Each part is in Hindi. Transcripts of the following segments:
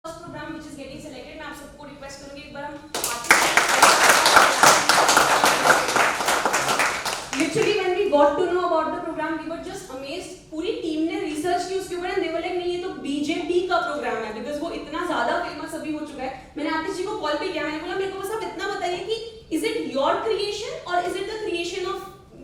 Programme which is getting selected, मैं आप सबको रिक्वेस्ट करूंगी एक बार हम literally when we got to know about the program we were just amazed. पूरी टीम ने रिसर्च की उसके ऊपर एंड they were like नहीं ये तो बीजेपी का प्रोग्राम है बिकॉज वो इतना ज्यादा फेमस अभी हो चुका है. मैंने आतिश जी को कॉल पे किया, मैंने बोला मेरे को बस आप इतना बताइए कि इज इट योर क्रिएशन और is it the creation of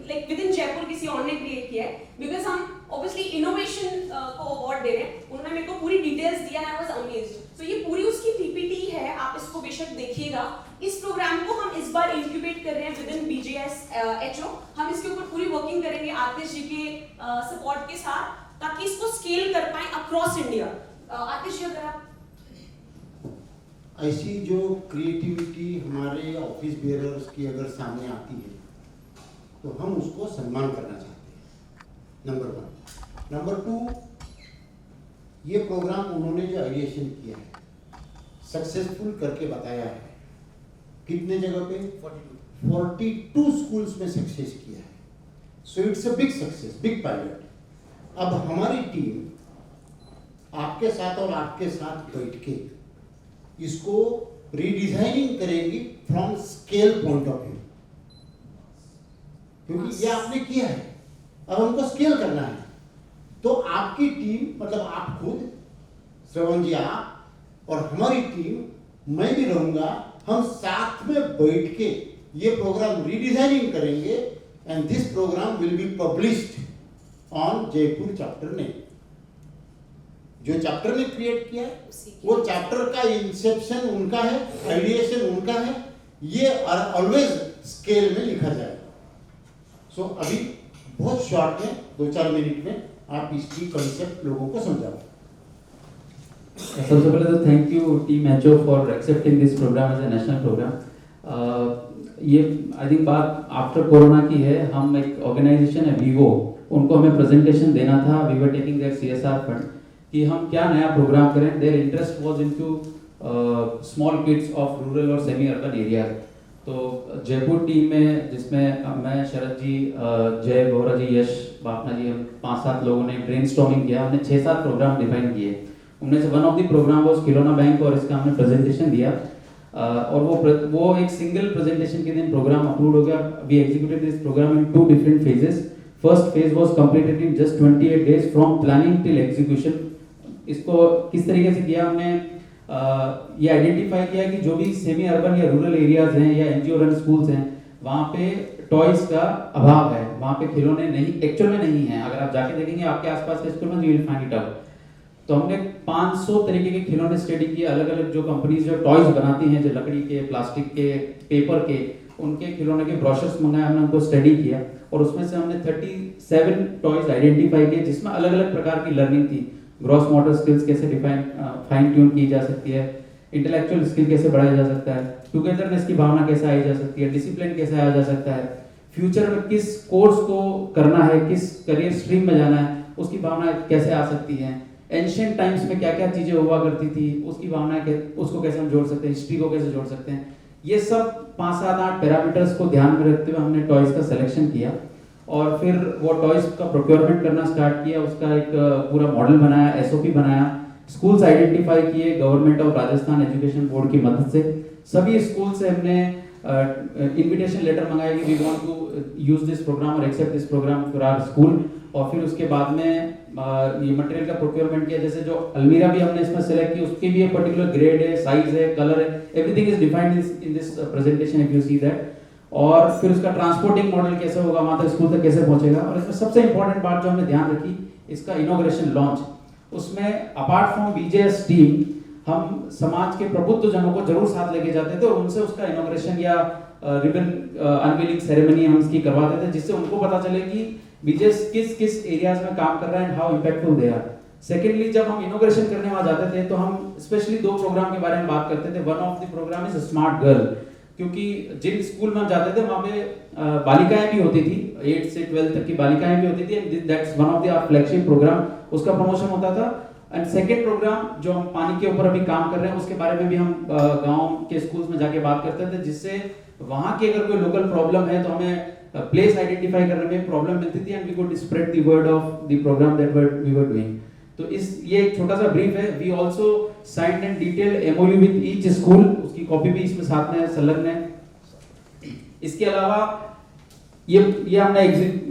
like with in Jaipur किसी और ने क्रिएट किया है, बिकॉज हम ऑब्वियसली इनोवेशन को अवार्ड दे रहे हैं. उन्होंने मेरे को पूरी डिटेल्स दिया, आई वाज अमेज्ड. सो ये पूरी उसकी पीपीटी है, आप इसको बेशक देखिएगा. इस प्रोग्राम को हम इस बार इंक्यूबेट कर रहे हैं विद इन बीजेएस एचओ. हम इसके ऊपर पूरी वर्किंग करेंगे आतिश जी के सपोर्ट के साथ ताकि इसको स्केल कर पाए अक्रॉस इंडिया. आतिश जी अगर आप ऐसी जो क्रिएटिविटी हमारे ऑफिस बेयरर्स की अगर सामने आती है तो हम उसको सम्मान करना चाहते हैं, नंबर 1. नंबर 2, ये प्रोग्राम उन्होंने जो आइडिएशन किया है सक्सेसफुल करके बताया है. कितने जगह पे? 42 स्कूल्स में सक्सेस किया है. So it's a big success, big pilot. अब हमारी टीम आपके साथ और आपके साथ बैठ के इसको रीडिजाइनिंग करेंगी from scale point of view, क्योंकि ये आपने किया है, अब हमको स्केल करना है. तो आपकी टीम मतलब आप खुद, श्रवण जी आप और हमारी टीम, मैं भी रहूंगा, हम साथ में बैठ के ये प्रोग्राम रीडिजाइनिंग करेंगे and this programme will be published on Jaipur chapter ने. जो चैप्टर ने क्रिएट किया है वो चैप्टर का इंसेप्शन उनका है, आइडिएशन उनका है, ये ऑलवेज स्केल में लिखा जाएगा. सो अभी बहुत शॉर्ट में 2-4 मिनट में आप इसकी कंसेप्ट लोगों को समझाओ. सबसे पहले तो thank you team HO for accepting this programme as a national programme. ये आई थिंक बात आफ्टर कोरोना की है. हम एक ऑर्गेनाइजेशन है वीवो, उनको हमें प्रेजेंटेशन देना था. We were taking their CSR fund कि हम क्या नया प्रोग्राम करें. Their interest was into small kids of rural और सेमी अर्बन एरिया. तो जयपुर टीम में जिसमें मैं, शरद जी, जय गौरा जी, यश बापना जी, हम 5-7 लोगों ने ब्रेनस्टॉर्मिंग किया. हमने 6-7 प्रोग्राम डिफाइन किए. उनमें से one of the programme was खिलौना बैंक और इसका हमने प्रेजेंटेशन दिया. और वो एक सिंगल प्रेजेंटेशन के दिन प्रोग्राम अप्रूव हो गया. We executed this programme in 2 different phases. First phase was completed in just 28 days from planning till execution. इसको किस तरीके से किया हमने, ये आइडेंटिफाई किया कि जो भी सेमी अर्बन या रूरल एरियाज हैं या एनजीओ रन स्कूल्स हैं वहाँ पे टॉयज का अभाव है, वहाँ पे खिलौने नहीं, एक्चुअल में नहीं है. अगर आप जाके देखेंगे आपके आसपास के स्कूल में you will find it out. तो हमने 500 तरीके के खिलौने स्टडी किए. अलग अलग जो कंपनीज जो टॉयज बनाती हैं, जो लकड़ी के, प्लास्टिक के, पेपर के, उनके खिलौने के ब्रोशर्स मंगाए, हमने उनको स्टडी किया और उसमें से हमने 37 टॉयज आइडेंटिफाई किए जिसमें अलग अलग प्रकार की लर्निंग थी. ग्रॉस मोटर स्किल्स कैसे फाइन ट्यून की जा सकती है, इंटेलेक्चुअल स्किल कैसे बढ़ाया जा सकता है, टुगेदरनेस की भावना कैसे आई जा सकती है, डिसिप्लिन कैसे आया जा सकता है, फ्यूचर में किस कोर्स को करना है, किस करियर स्ट्रीम में जाना है, उसकी भावना कैसे आ सकती है, एंशिएंट टाइम्स में क्या क्या चीजें हुआ करती थी उसकी भावना, उसको कैसे हम जोड़ सकते हैं, हिस्ट्री को कैसे जोड़ सकते हैं. ये सब 5-7-8 पैरामीटर्स को ध्यान में रखते हुए हमने टॉयज का सिलेक्शन किया और फिर वो टॉयज का प्रोक्योरमेंट करना स्टार्ट किया. उसका एक पूरा मॉडल बनाया, एसओपी बनाया, स्कूल्स आइडेंटिफाई किए government of Rajasthan education board की मदद से. सभी स्कूल से हमने इनविटेशन लेटर मंगाया कि we want to use this programme और accept this programme for our school. और फिर उसके बाद में ये मटेरियल का प्रोक्योरमेंट किया. जैसे जो अलमीरा भी हमने इसमें सेलेक्ट की, उसकी भी एक पर्टिकुलर ग्रेड है, साइज है, कलर है, everything is defined in this presentation if you see that. और फिर उसका ट्रांसपोर्टिंग मॉडल कैसे होगा, वहां तक स्कूल तक कैसे पहुंचेगा. और इसमें सबसे इंपॉर्टेंट बात जो हमने ध्यान रखी, इसका इनॉग्रेशन लॉन्च. उसमें अपार्ट फ्रॉम बीजेएस टीम हम समाज के प्रबुद्ध जनों को जरूर साथ लेके जाते थे और उनसे उसका इनॉग्रेशन या रिबन अनवीलिंग सेरेमनी हम इसकी करवाते थे, जिससे उनको पता चले कि बीजेएस किस किस एरियाज में काम कर रहा है and how impactful they are. Secondly, जब हम इनॉग्रेशन करने वहां जाते थे तो हम स्पेशली 2 प्रोग्राम के बारे में बात करते थे. One of the programme is smart girl, क्योंकि जिन स्कूल में हम जाते थे वहां पे बालिकाएं भी होती थी, 8 से 12 तक की बालिकाएं भी होती थी and that's one of the our flagship programme, उसका प्रमोशन होता था. एंड सेकंड प्रोग्राम जो हम पानी के ऊपर अभी काम कर रहे हैं उसके बारे में भी हम गांव के स्कूल्स में जाके बात करते थे, जिससे वहां की अगर कोई लोकल प्रॉब्लम है तो हमें प्लेस आइडेंटिफाई करने में प्रॉब्लम मिलती थी and we could spread the word of the programme that we were doing. तो ये एक छोटा सा ब्रीफ है. We also signed and detailed MOU with each school, उसकी कॉपी भी इसमें साथ में संलग्न है. इसके अलावा ये हमने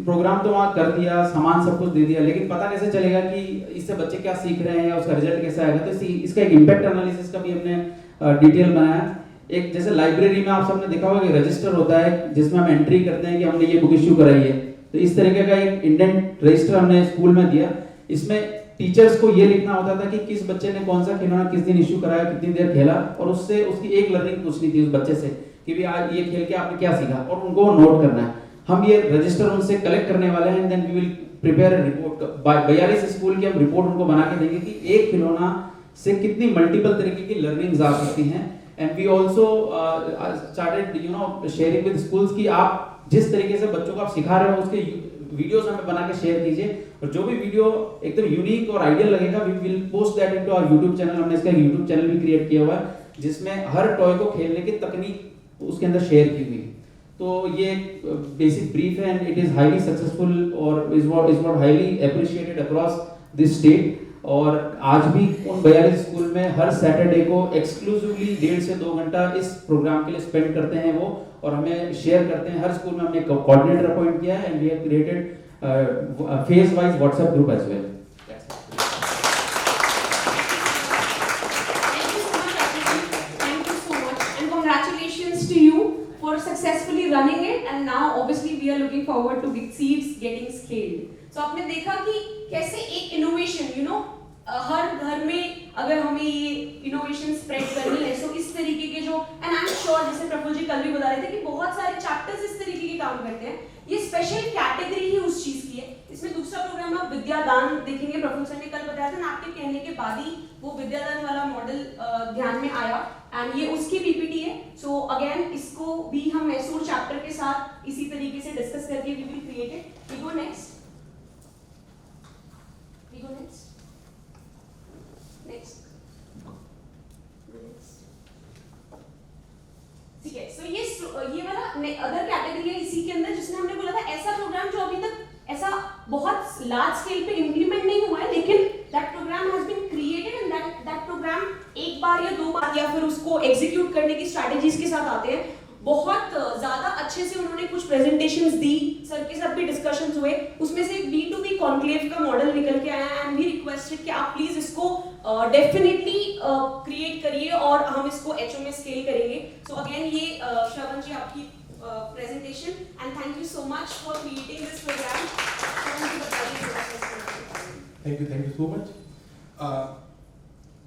प्रोग्राम तो वहाँ कर दिया, सामान सब कुछ दे दिया, लेकिन पता कैसे चलेगा कि इससे बच्चे क्या सीख रहे हैं, उसका रिजल्ट कैसा आएगा. तो इसका एक इम्पैक्ट एनालिसिस का भी हमने डिटेल बनाया. एक जैसे लाइब्रेरी में आप सबने देखा होगा कि रजिस्टर होता है जिसमें हम एंट्री करते हैं कि हमने ये बुक इश्यू कराई है. तो इस तरीके का एक इंडेंट रजिस्टर हमने स्कूल में दिया. इसमें टीचर्स को ये लिखना होता था कि किस बच्चे ने कौन सा खिलौना किस दिन इश्यू कराया, कितनी देर खेला, और उससे उसकी एक लर्निंग पूछनी थी उस बच्चे से कि भी आज ये खेल के आपने क्या सीखा, और उनको नोट करना है. हम ये रजिस्टर उनसे कलेक्ट करने वाले हैं. Then we will prepare a report. 42 school की हम रिपोर्ट उनको बना के देंगे कि एक खिलौना से कितनी मल्टीपल तरीके की लर्निंग्स आ सकती हैं. And we also started sharing with schools कि आप जिस तरीके से बच्चों को आप सिखा रहे हो उसके वीडियोस हमें बना के शेयर कीजिए, और जो भी वीडियो एकदम यूनिक और आइडियल लगेगा we will post that into our YouTube channel. हमने इसका YouTube चैनल भी क्रिएट किया हुआ है जिसमें हर टॉय को खेलने की तकनीक उसके अंदर शेयर की हुई है. तो ये बेसिक ब्रीफ है and it is highly successful और is what highly appreciated across this state. और आज भी उन 42 स्कूल में हर सैटरडे को एक्सक्लूसिवली 1.5 से 2 घंटा इस प्रोग्राम के लिए स्पेंड करते हैं वो, और हमें शेयर करते हैं. हर स्कूल में हमने कोऑर्डिनेटर अपॉइंट किया है and we have created phase wise WhatsApp group as well. For successfully running it, and now obviously we are looking forward to big seeds getting scaled. So आपने देखा कि कैसे एक innovation, हर घर में अगर हमें ये innovation spread करनी है, so इस तरीके के जो, and I'm sure जैसे प्रफुल्ल जी कल भी बता रहे थे कि बहुत सारे chapters इस तरीके के काम करते हैं. ये स्पेशल कैटेगरी ही उस चीज की है. इसमें दूसरा प्रोग्राम आप विद्यादान देखेंगे. प्रफुल्ल सर ने कल बताया था ना, आपके कहने के बाद ही वो विद्यादान वाला मॉडल ध्यान में आया, एंड ये उसकी पीपीटी है. सो अगेन इसको भी हम मैसूर चैप्टर के साथ इसी तरीके से डिस्कस करके we will create it. We go next. ठीक है. सो ये वाला अदर कैटेगरी है इसी के अंदर, जिसमें हमने बोला था ऐसा प्रोग्राम जो अभी तक ऐसा बहुत लार्ज स्केल पे इम्प्लीमेंट नहीं हुआ है, लेकिन that programme has been created and that programme एक बार या 2 बार या फिर उसको एग्जीक्यूट करने की स्ट्रैटेजीज के साथ आते हैं. बहुत ज्यादा अच्छे से उन्होंने कुछ प्रेजेंटेशंस दी, सर के साथ भी डिस्कशंस हुए. उसमें से एक B2B कॉन्क्लेव का मॉडल निकल के आया एंड वी रिक्वेस्टेड कि आप प्लीज इसको डेफिनेटली क्रिएट करिए और हम इसको HO में स्केल करेंगे. सो अगेन ये श्रवण जी आपकी presentation, and thank you so much for creating this program. Thank you so much.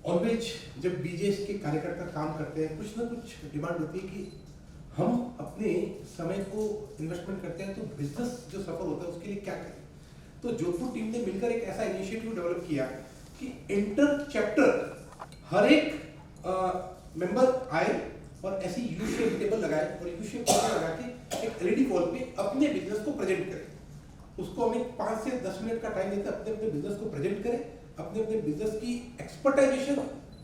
Always जब BJS के कार्यकर्ता काम करते हैं कुछ ना कुछ डिमांड होती है कि हम अपने समय को इन्वेस्टमेंट करते हैं, तो बिजनेस जो सफल होता है उसके लिए क्या करें. तो जोधपुर टीम ने मिलकर एक ऐसा इनिशिएटिव डेवलप किया कि इंटर चैप्टर हर एक मेंबर आए और ऐसी यू शेप टेबल लगाए और यू शेप टेबल लगा के एक LED वॉल पे अपने बिजनेस को प्रेजेंट करें. उसको हमें 5 से 10 मिनट का टाइम देते हैं, अपने बिजनेस को प्रेजेंट करें, अपने बिजनेस की एक्सपर्टाइजेशन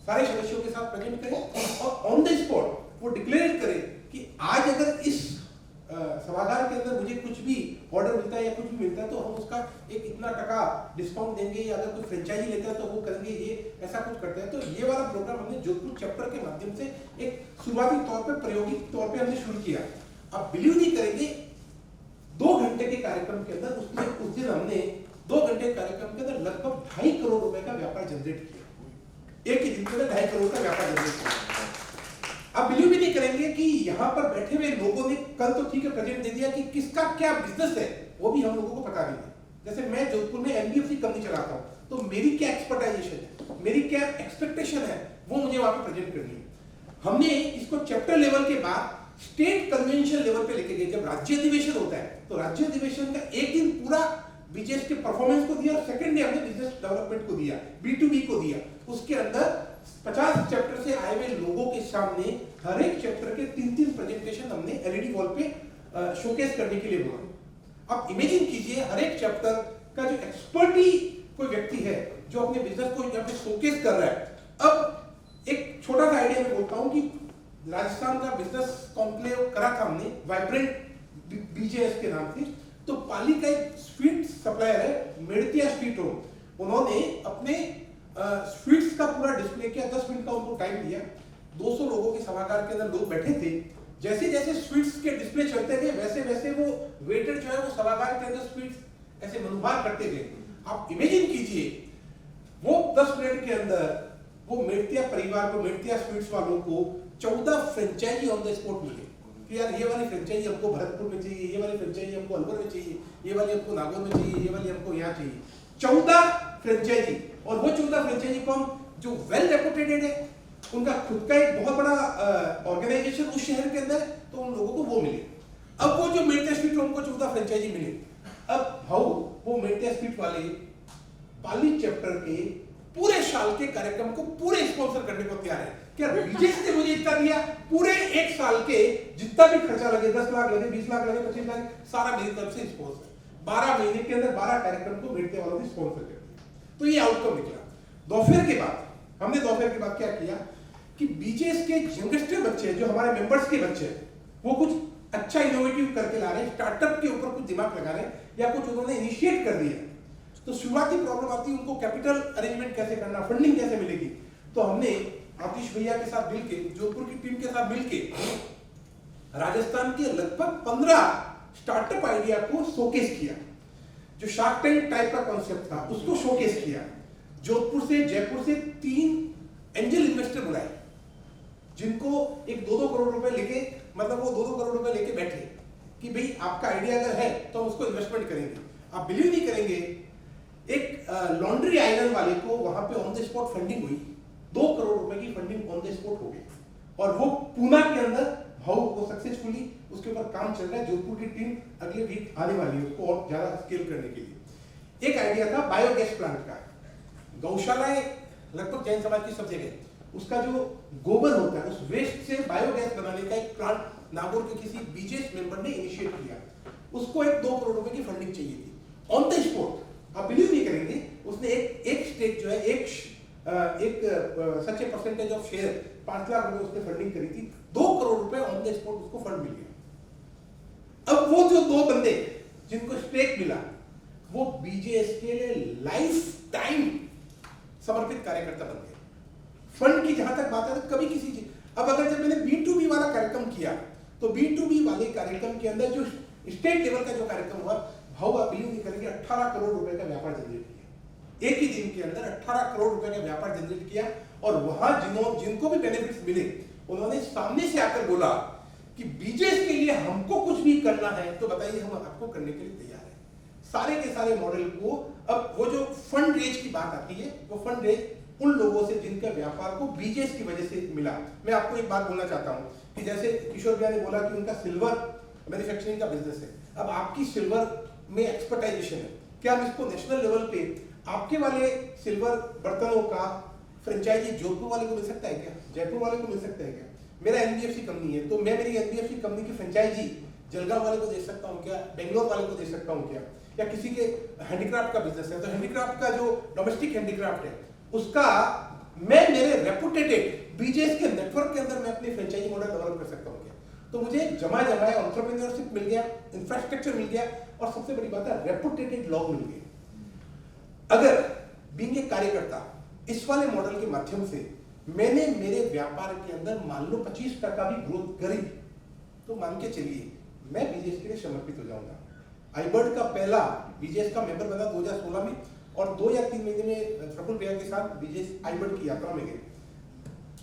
सारे सदस्यों के साथ प्रेजेंट करें और ऑन द स्पॉट वो डिक्लेयर करें कि आज अगर इस सभागार के अंदर मुझे कुछ भी ऑर्डर मिलता है या कुछ भी मिलता है तो हम उसका एक इतना टका डिस्काउंट देंगे, या अगर कोई फ्रेंचाइजी लेता है तो वो करेंगे, ये ऐसा कुछ करते हैं. तो ये वाला प्रोग्राम हमने जोधपुर चैप्टर के माध्यम से एक शुरुआती तौर पे प्रायोगिक तौर पे हमने शुरू किया. आप बिलीव नहीं करेंगे 2 घंटे के कार्यक्रम के अंदर उसमें उस दिन हमने 2 घंटे कार्यक्रम के अंदर लगभग 2.5 करोड़ रुपए का व्यापार जनरेट किया. एक ही दिन के अंदर 2.5 करोड़ का व्यापार जनरेट किया. आप बिलीव भी नहीं करेंगे कि यहाँ पर बैठे हुए लोगों ने कल तो ठीक है प्रेजेंट दे दिया कि किसका क्या बिजनेस है वो भी हम लोगों को पता नहीं है. जैसे मैं जोधपुर में NBFC कंपनी चलाता हूँ, तो मेरी क्या एक्सपर्टाइजेशन है, मेरी क्या एक्सपेक्टेशन है, वो मुझे वहां पर प्रेजेंट करनी है. हमने इसको चैप्टर लेवल के बाद स्टेट कन्वेंशन लेवल पे लेके गए. जब राज्य अधिवेशन होता है तो राज्य अधिवेशन का एक दिन पूरा BJS के परफॉर्मेंस को दिया और सेकंड डे हमने बिजनेस डेवलपमेंट को दिया, B2B को दिया. उसके अंदर 50 चैप्टर से आए हुए लोगों के सामने हर एक चैप्टर के 3-3 प्रेजेंटेशन हमने LED वॉल पे शोकेस करने के लिए बोला. अब इमेजिन कीजिए हर एक चैप्टर का जो एक्सपर्टी कोई व्यक्ति है जो अपने बिजनेस को यहाँ पे शोकेस कर रहा है. अब एक छोटा सा आइडिया मैं बोलता हूँ कि राजस्थान का बिजनेस कॉन्क्लेव करा था हमने वाइब्रेंट BJS के नाम से. तो पाली का एक स्वीट सप्लायर है मेड़तिया स्वीट होम, उन्होंने अपने स्वीट्स का पूरा डिस्प्ले किया। 10 मिनट का उनको टाइम दिया। 200 लोगों के सभागार के अंदर लोग बैठे थे। जैसे जैसे स्वीट्स के डिस्प्ले चलते गए वैसे वैसे वो वेटर जो है वो सभागार के अंदर स्वीट्स ऐसे मनुभार करते गए। आप इमेजिन कीजिए वो 10 मिनट के अंदर वो मेड़तिया परिवार को, मेड़तिया स्वीट्स वालों को 14 फ्रेंचाइजी ऑन द स्पॉट मिले कि यार ये वाली फ्रेंचाइजी हमको भरतपुर में चाहिए, ये वाली फ्रेंचाइजी हमको अलवर में चाहिए, ये वाली हमको नागौर में चाहिए, ये वाली हमको यहाँ चाहिए। 14 फ्रेंचाइजी। और वो 14 फ्रेंचाइजी को जो वेल रेपुटेटेड है, उनका खुद का एक बहुत बड़ा ऑर्गेनाइजेशन उस शहर के अंदर, तो उन लोगों को वो मिले। अब वो जो मेड़तिया स्ट्रीट उनको 14 फ्रेंचाइजी मिले। अब भाऊ वो मेड़तिया स्ट्रीट वाले पाली चैप्टर के पूरे साल के कार्यक्रम को पूरे स्पॉन्सर करने को तैयार है। क्या बीजेस ने मुझे इतना दिया, पूरे एक साल के जितना भी खर्चा लगे, 10 लाख लगे, 20 लाख लगे, 25 लाख, सारा मेरी तरफ से स्पॉन्सर। 12 महीने के अंदर 12 कार्यक्रम को मेड़तिया वालों ने स्पॉन्सर कर दिया। तो ये आउटकम निकला। दोपहर के बाद हमने दोपहर के बाद क्या किया कि बीजेस के यंगस्टर बच्चे जो हमारे मेंबर्स के बच्चे हैं, वो कुछ अच्छा इनोवेटिव करके ला रहे हैं, स्टार्टअप के ऊपर कुछ दिमाग लगा रहे हैं या कुछ उन्होंने इनिशिएट कर दिया। तो शुरुआती प्रॉब्लम आती है उनको कैपिटल अरेंजमेंट कैसे करना, फंडिंग कैसे मिलेगी। तो हमने आतिश भैया के साथ मिलके, जोधपुर की टीम के साथ मिलके राजस्थान के लगभग 15 स्टार्टअप आइडिया को शोकेस किया। जो शार्क टैंक टाइप का कॉन्सेप्ट था उसको शोकेस किया। जोधपुर से, जयपुर से 3 एंजल इन्वेस्टर बुलाए जिनको एक 2-2 करोड़ रुपए लेके, मतलब वो 2-2 करोड़ रुपए लेके बैठे कि भाई आपका आइडिया अगर है तो हम उसको इन्वेस्टमेंट करेंगे। आप बिलीव नहीं करेंगे, एक लॉन्ड्री आइलैंड वाले को वहां पे ऑन द स्पॉट फंडिंग हुई, 2 करोड़ रुपए की फंडिंग ऑन द स्पॉट हो गई। और वो पूना के अंदर भाव वो सक्सेसफुली उसके ऊपर काम चल रहा है। जोधपुर की टीम अगले वीक आने वाली है उसको और ज्यादा स्केल करने के लिए। एक आइडिया था बायोगैस प्लांट का। गौशालाएं लगभग जैन समाज की सब जगह, उसका जो गोबर होता है उस वेस्ट से बायोगैस बनाने का एक प्लांट नागौर के किसी बीजेस मेंबर ने इनिशिएट किया। उसको एक 2 करोड़ रुपए की फंडिंग चाहिए थी ऑन द स्पॉट। आप बिलीव नहीं करेंगे, उसने एक स्टेक जो है एक सच्चे परसेंटेज ऑफ शेयर 5 लाख रुपए उसने फंडिंग करी थी। 2 करोड़ रुपए ऑन द स्पॉट उसको फंड मिल गया। अब वो जो 2 बंदे जिनको स्टेक मिला वो बीजेएस के लिए लाइफ टाइम समर्पित कार्यकर्ता बन गए। फंड की जहां तक बात है तो कभी किसी चीज, अब अगर जब मैंने B2B वाला कार्यक्रम किया तो B2B वाले कार्यक्रम के अंदर जो स्टेट लेवल का जो कार्यक्रम हुआ, भाव आप बिलीव नहीं करेंगे, 18 करोड़ रुपए का व्यापार जनरेट किया। एक ही दिन के अंदर 18 करोड़ रुपए का व्यापार जनरेट किया। और वहां जिनको भी बेनिफिट्स मिले उन्होंने सामने से आकर बोला कि बीजेस के लिए हमको कुछ भी करना है तो बताइए, हम आपको करने के लिए तैयार है। सारे के सारे मॉडल को, अब वो जो फंड रेज की बात आती है, वो फंड रेज उन लोगों से जिनका व्यापार को बीजेस की वजह से मिला। मैं आपको एक बात बोलना चाहता हूं कि जैसे किशोर भैया ने बोला कि उनका सिल्वर मैन्युफैक्चरिंग का बिजनेस है। अब आपकी सिल्वर में एक्सपर्टाइजेशन है, क्या हम इसको नेशनल लेवल पे आपके वाले सिल्वर बर्तनों का फ्रेंचाइजी जोधपुर वाले को मिल सकता है क्या, जयपुर वाले को मिल सकता है क्या? मेरा एनबीएफसी कंपनी है तो मैं मेरी एनबीएफसी कंपनी की फ्रेंचाइजी जलगांव वाले को दे सकता हूं क्या, बेंगलोर वाले को दे सकता हूं क्या? या किसी के हैंडीक्राफ्ट का बिजनेस है तो हैंडीक्राफ्ट का जो डोमेस्टिक हैंडीक्राफ्ट है उसका मैं मेरे रेपुटेटेड बीजेएस के नेटवर्क के अंदर मैं अपनी फ्रेंचाइजी मॉडल डेवलप कर सकता हूं क्या? तो मुझे जमाए एंटरप्रेन्योरशिप मिल गया, इंफ्रास्ट्रक्चर मिल गया और सबसे बड़ी बात है रेपुटेटेड लोग मिल गए। अगर बीइंग ए कार्यकर्ता इस वाले मॉडल के माध्यम से मैंने मेरे व्यापार के अंदर मान लो 25% भी ग्रोथ करी तो मान के चलिए मैं बीजेएस के लिए समर्पित हो जाऊंगा। आईबर्ड का पहला बीजेएस का मेंबर बना 2016 में और 2 या 3 महीने में प्रफुल्ल भैया के साथ बीजेएस आईबर्ड की यात्रा में गए।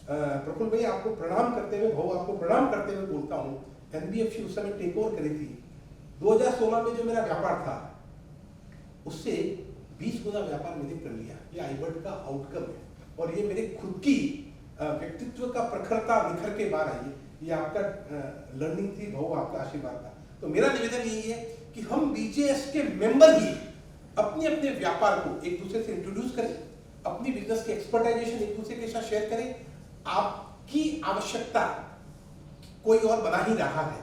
प्रफुल्ल भैया आपको प्रणाम करते हुए, भाव आपको प्रणाम करते हुए बोलता हूँ, एनबीएफसी उस समय टेक ओवर करी थी। 2016 में जो मेरा व्यापार था उससे 20 गुना व्यापार मैंने कर लिया। ये आईबर्ड का आउटकम है और ये मेरे खुद की व्यक्तित्व का प्रखरता निखर के बाहर आई है। ये आपका लर्निंग थी, भाव आपका आशीर्वाद था। तो मेरा निवेदन यही है कि हम बीजेएस के मेंबर ही अपने अपने व्यापार को एक दूसरे से इंट्रोड्यूस करें, अपनी बिजनेस की एक्सपर्टाइजेशन एक दूसरे के साथ शेयर करें। आपकी आवश्यकता कोई और बना ही रहा है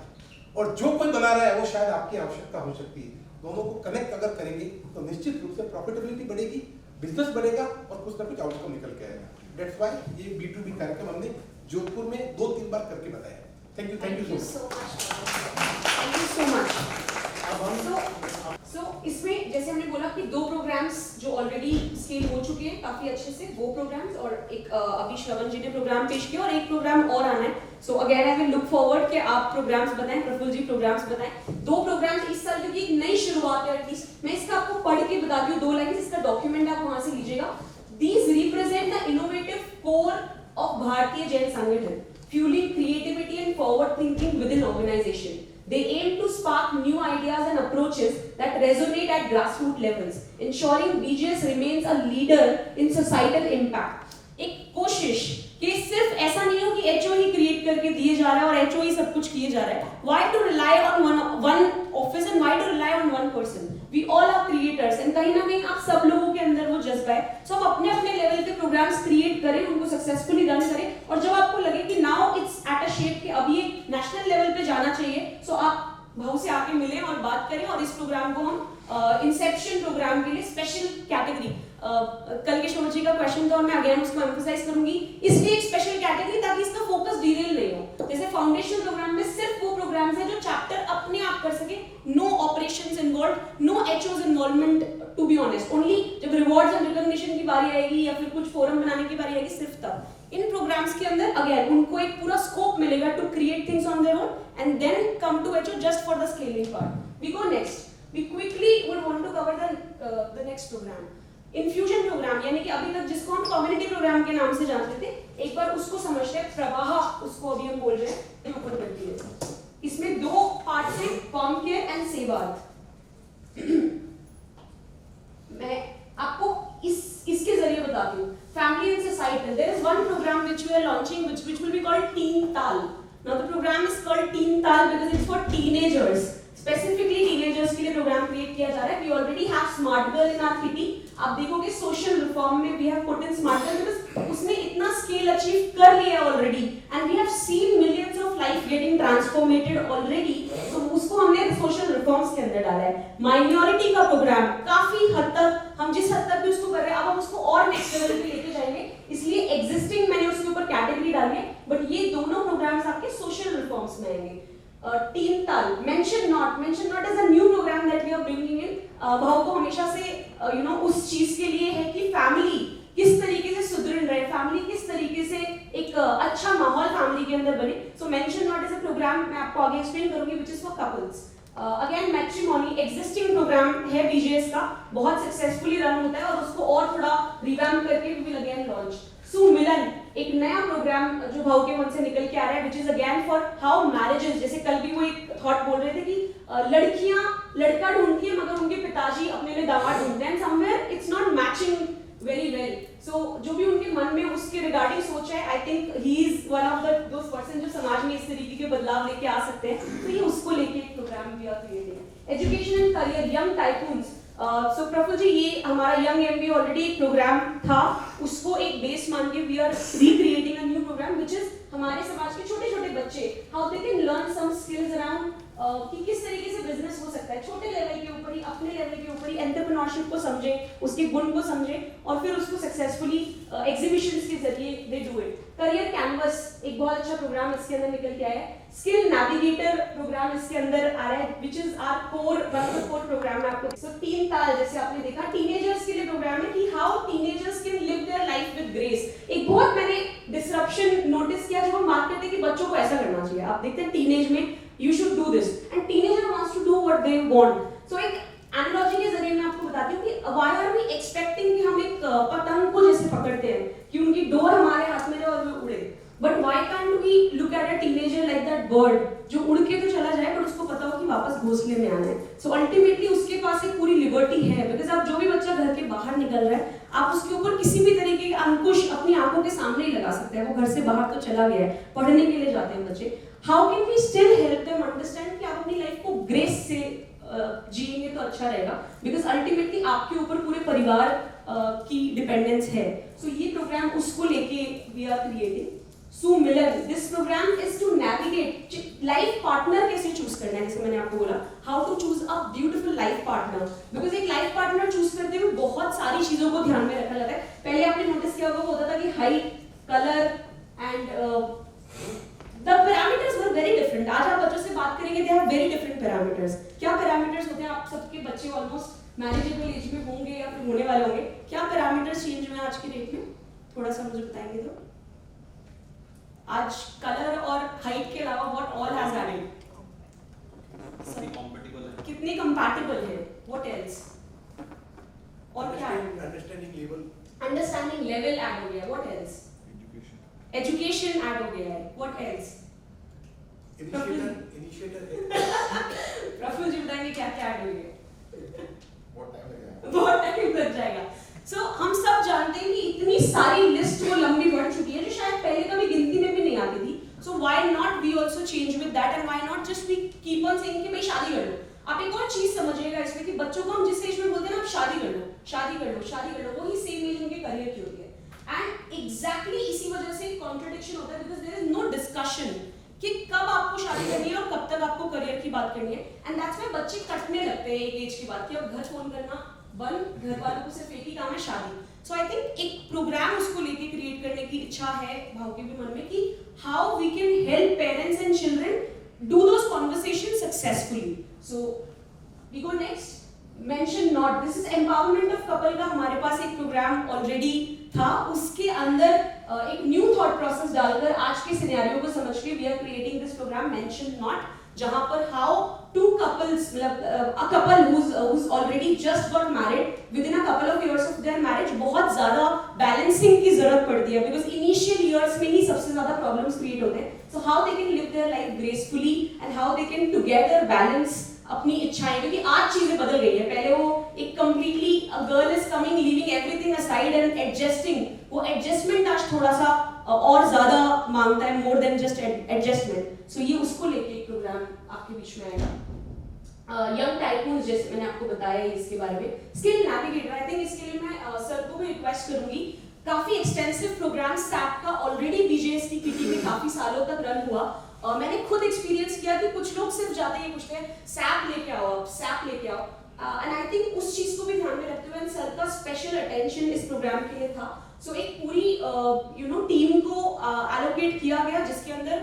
और जो कोई बना रहा है वो शायद आपकी आवश्यकता हो सकती है। दोनों को कनेक्ट अगर करेंगे तो निश्चित रूप से प्रॉफिटेबिलिटी बढ़ेगी, बिजनेस बढ़ेगा और कुछ ना कुछ आउटकम निकल के आएगा। दैट्स व्हाई ये B2B कार्यक्रम हमने जोधपुर में 2-3 बार करके बताया। Thank you so much. Thank you so much. So इसमें जैसे हमने बोला कि 2 प्रोग्राम्स जो ऑलरेडी स्केल हो चुके हैं काफी अच्छे से, वो प्रोग्राम्स, और एक अभी श्रवण जी ने प्रोग्राम पेश किया और एक प्रोग्राम और आना है। So again I will look forward कि आप प्रोग्राम्स बताएं, प्रफुल्ल जी प्रोग्राम्स बताएं। 2 प्रोग्राम्स इस साल, क्योंकि एक नई शुरुआत है एटलीस्ट। मैं इसका आपको पढ़ के बताती हूँ 2 लाइन, इसका डॉक्यूमेंट आप वहां से लीजिएगा। These represent the innovative core of Bharatiya Jain Sangathan, fueling creativity and forward thinking within organization. They aim to spark new ideas and approaches that resonate at grassroots levels, ensuring BJS remains a leader in societal impact. एक कोशिश कि सिर्फ ऐसा नहीं हो कि HO ही क्रिएट करके दिए जा रहा है और HO ही सब कुछ किए जा रहा है. Why to rely on one office and why to rely on one person? We all are creators and कहीं ना कहीं आप सब लोगों के अंदर वो जज्बा है. So आप अपने अपने लेवल के प्रोग्राम्स क्रिएट करें, उनको सक्सेसफुली रन करें, और जब आपको लगे कि now it's at a shape कि अब ये नेशनल लेवल पे जाना चाहिए, सो आप भाव से आके मिलें और बात करें. और इस प्रोग्राम को हम इंसेप्शन प्रोग्राम के लिए स्पेशल कैटेगरी, कल के शोर जी का क्वेश्चन था और मैं अगेन उसको एम्फसाइज करूंगी, इसलिए एक स्पेशल कैटेगरी ताकि इसका फोकस डिरेल नहीं हो. जैसे फाउंडेशन प्रोग्राम में सिर्फ वो प्रोग्राम्स हैं जो चैप्टर अपने आप कर सके, no operations involve, no HO's involvement, to be honest. Only जब रिवॉर्ड्स एंड रिकॉग्निशन की बारी आएगी या फिर कुछ फोरम बनाने की बारी आएगी, सिर्फ तब. इन प्रोग्राम्स के अंदर अगेन उनको एक पूरा स्कोप मिलेगा to create things on their own and then come to HO just for the scaling part. We go next. We quickly would want to cover the next program. Infusion program, यानी कि अभी तक जिसको हम community program के नाम से जानते थे, एक बार उसको समझते हैं. प्रवाह उसको अभी हम बोल रहे हैं, ऊपर करती है. इसमें 2 पार्ट्स हैं, कॉम केयर एंड सेवार्थ. मैं आपको इसके जरिए बताती हूँ. Family and societal. There is one program which we are launching, which will be called Teen Tal. Now the program is called Teen Tal because it's for teenagers. Specifically teenagers के लिए प्रोग्राम क्रिएट किया जा रहा है. We already have smart girl in our kitty. आप देखोगे सोशल रिफॉर्म में we have put in smart girl because उसने इतना स्केल अचीव कर लिया already and we have seen millions of life getting transformated already. तो उसको हमने सोशल रिफॉर्म्स के अंदर डाला है. माइनॉरिटी का प्रोग्राम काफी हद तक हम जिस हद तक भी उसको कर रहे हैं, अब हम उसको और नेक्स्ट लेवल पे लेके जाएंगे, इसलिए एग्जिस्टिंग मैंने उसके ऊपर कैटेगरी डाली है. बट ये दोनों प्रोग्राम्स आपके सोशल रिफॉर्म्स में आएंगे. Teen Tal, Mention Not is a new program that we are bringing in. भाव को हमेशा से उस चीज के लिए है कि फैमिली किस तरीके से सुदृढ़ रहे, फैमिली किस तरीके से एक अच्छा माहौल फैमिली के अंदर बने. So Mention Not is a program, मैं आपको आगे एक्सप्लेन करूंगी, which is for couples. Again matrimony existing programme है BJS का, बहुत सक्सेसफुली रन होता है और उसको और थोड़ा रिवैम्प करके वी विल अगेन लॉन्च. सुमिलन एक नया प्रोग्राम जो भाव के मन से निकल के आ रहा है, which is again for how marriages, जैसे कल भी वो एक थॉट बोल रहे थे कि लड़कियां लड़का ढूंढती है मगर उनके पिताजी अपने लिए दामाद ढूंढते हैं. Somewhere it's not matching very well. So जो भी उनके मन में उसके रिगार्डिंग सोच है, I think he is one of those person जो समाज में इस तरीके के बदलाव लेके आ सकते हैं. तो ये उसको लेके एक प्रोग्राम भी are creating. Education and career, young tycoons. So Prafull ji, ये हमारा यंग MBA ऑलरेडी एक प्रोग्राम था, उसको एक बेस मान के we are recreating a new programme which is हमारे समाज के छोटे छोटे बच्चे how they can learn some skills around कि किस तरीके से बिजनेस हो सकता है छोटे लेवल के ऊपर ही, अपने लेवल के ऊपर ही. एंटरप्रेन्योरशिप को समझें, उसके गुण को समझें और फिर उसको सक्सेसफुली एग्जीबिशंस के जरिए they do it. Career canvas एक बहुत अच्छा प्रोग्राम इसके अंदर निकल के आया है. स्किल नेविगेटर प्रोग्राम इसके अंदर आ रहा है, which is our core, one of the core programme है आपको. So टीन ताल जैसे आपने देखा, टीनेजर्स के लिए प्रोग्राम है कि how teenagers can live their life with grace. एक बहुत मैंने डिसरप्शन नोटिस किया जब हम बात करते हैं कि बच्चों को ऐसा करना चाहिए. आप देखते हैं टीनेज में you should do this and teenager wants to do what they want. So एक एनालॉजी के जरिए मैं आपको बताती हूँ कि why are we expecting कि हम एक पतंग को जैसे पकड़ते हैं कि उनकी डोर हमारे हाथ में रहे और वो उड़े. But why can't we look at a teenager like that bird जो उड़ के तो चला जाए पर उसको पता हो कि वापस घोंसले में आना है. So ultimately उसके पास एक पूरी लिबर्टी है because अब जो भी बच्चा घर के बाहर निकल रहा है, आप उसके ऊपर किसी भी तरीके के अंकुश अपनी आंखों के सामने ही लगा सकते हैं. वो घर से बाहर तो चला गया है, पढ़ने के लिए जाते हैं बच्चे. How can we still help them understand कि आप अपनी लाइफ को ग्रेस से जिएंगे तो अच्छा रहेगा because ultimately आपके ऊपर पूरे परिवार की डिपेंडेंस है. So ये प्रोग्राम उसको लेके we are creating. सुमिलन, this program is to navigate life partner कैसे चूज करना है. जैसे मैंने आपको बोला how to choose a beautiful life partner because एक लाइफ पार्टनर चूज करते हुए बहुत सारी चीजों को ध्यान में रखा जाता है. पहले आपने नोटिस किया होगा, होता था कि height, colour and the parameters were very different. आज आप बच्चों से बात करेंगे, they have very different parameters. क्या parameters होते हैं? आप सबके बच्चे almost मैनेजेबल एज में होंगे या फिर होने वाले होंगे, क्या पैरामीटर्स चेंज हुए आज की डेट में, थोड़ा सा मुझे बताएंगे तो। आज कलर और हाइट के अलावा व्हाट ऑल हैज एडेड, कितने कंपैटिबल है, व्हाट एल्स, और क्या अंडरस्टैंडिंग लेवल ऐड हो गया, व्हाट एल्स, एजुकेशन ऐड हो गया है, व्हाट एल्स, इनिशिएटर प्रफुल्ल जी बताएंगे क्या क्या ऐड हो गया, बहुत टाइम लगेगा। बहुत टाइम लग जाएगा। सो हम सब जानते हैं कि इतनी सारी लिस्ट वो लंबी बढ़ चुकी है जो शायद पहले कभी गिनती में भी नहीं आती थी। So why not we also change with that, and why not just we keep on saying कि भाई शादी कर लो। आप एक और चीज समझिएगा इसमें कि बच्चों को हम जिस एज में बोलते हैं ना, आप शादी कर लो, शादी कर लो, शादी कर लो, वही सेम एज उनके करियर की होती है। एंड एग्जैक्टली इसी वजह से कॉन्ट्रडिक्शन होता है, because there is no discussion कि कब आपको शादी करनी है और कब तक आपको करियर की बात करनी है। एंड दैट्स व्हाई बच्चे कटने लगते हैं एक एज के बाद कि अब घर फोन करना बंद, घर वालों को सिर्फ एक ही काम है, शादी। सो आई थिंक एक प्रोग्राम उसको लेके क्रिएट करने की इच्छा है भाव के भी मन में कि how we can help parents and children do those conversation successfully. So we go next, mention not, this is empowerment of couple का हमारे पास एक प्रोग्राम ऑलरेडी था, उसके अंदर एक न्यू थॉट प्रोसेस डालकर आज के सिनेरियो को समझ के we are creating this programme mention not, जहां पर हाउ टू कपल्स, मतलब a couple who's already just got married, within a couple of years of their marriage बहुत ज्यादा बैलेंसिंग की जरूरत पड़ती है, बिकॉज इनिशियल ईयर्स में ही सबसे ज्यादा प्रॉब्लम्स क्रिएट होते हैं। So how they can live their life gracefully and how they can together balance अपनी इच्छाएं, क्योंकि आज चीजें बदल गई है। पहले वो एक completely a girl is coming, leaving everything aside and adjusting, वो एडजस्टमेंट आज थोड़ा सा और ज्यादा मांगता है, मोर देन जस्ट एडजस्टमेंट। सो ये उसको लेके एक प्रोग्राम आपके बीच में आएगा। यंग टाइकून्स, जैसे मैंने आपको बताया इसके बारे में, स्किल नेविगेटर, आई थिंक इसके लिए मैं सर को भी रिक्वेस्ट करूंगी। काफी एक्सटेंसिव प्रोग्राम सैप का ऑलरेडी बीजेएस की किटी में काफी सालों तक रन हुआ। मैंने खुद एक्सपीरियंस किया कि कुछ लोग सिर्फ जाते ही पूछते हैं सैप लेके आओ, सैप लेके आओ, एंड आई थिंक उस चीज को भी ध्यान में रखते हुए सर का स्पेशल अटेंशन इस प्रोग्राम के लिए था। सो एक पूरी टीम को एलोकेट किया गया, जिसके अंदर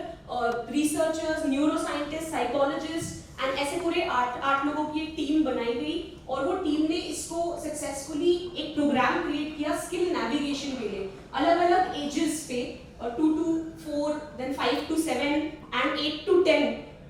रिसर्चर्स, न्यूरोसाइंटिस्ट, साइकोलॉजिस्ट एंड ऐसे पूरे आठ लोगों की एक टीम बनाई गई, और वो टीम ने इसको सक्सेसफुली एक प्रोग्राम क्रिएट किया स्किल नेविगेशन के लिए, अलग अलग एजेस पे, 2 to 4, then 5 to 7 and 8 to 10।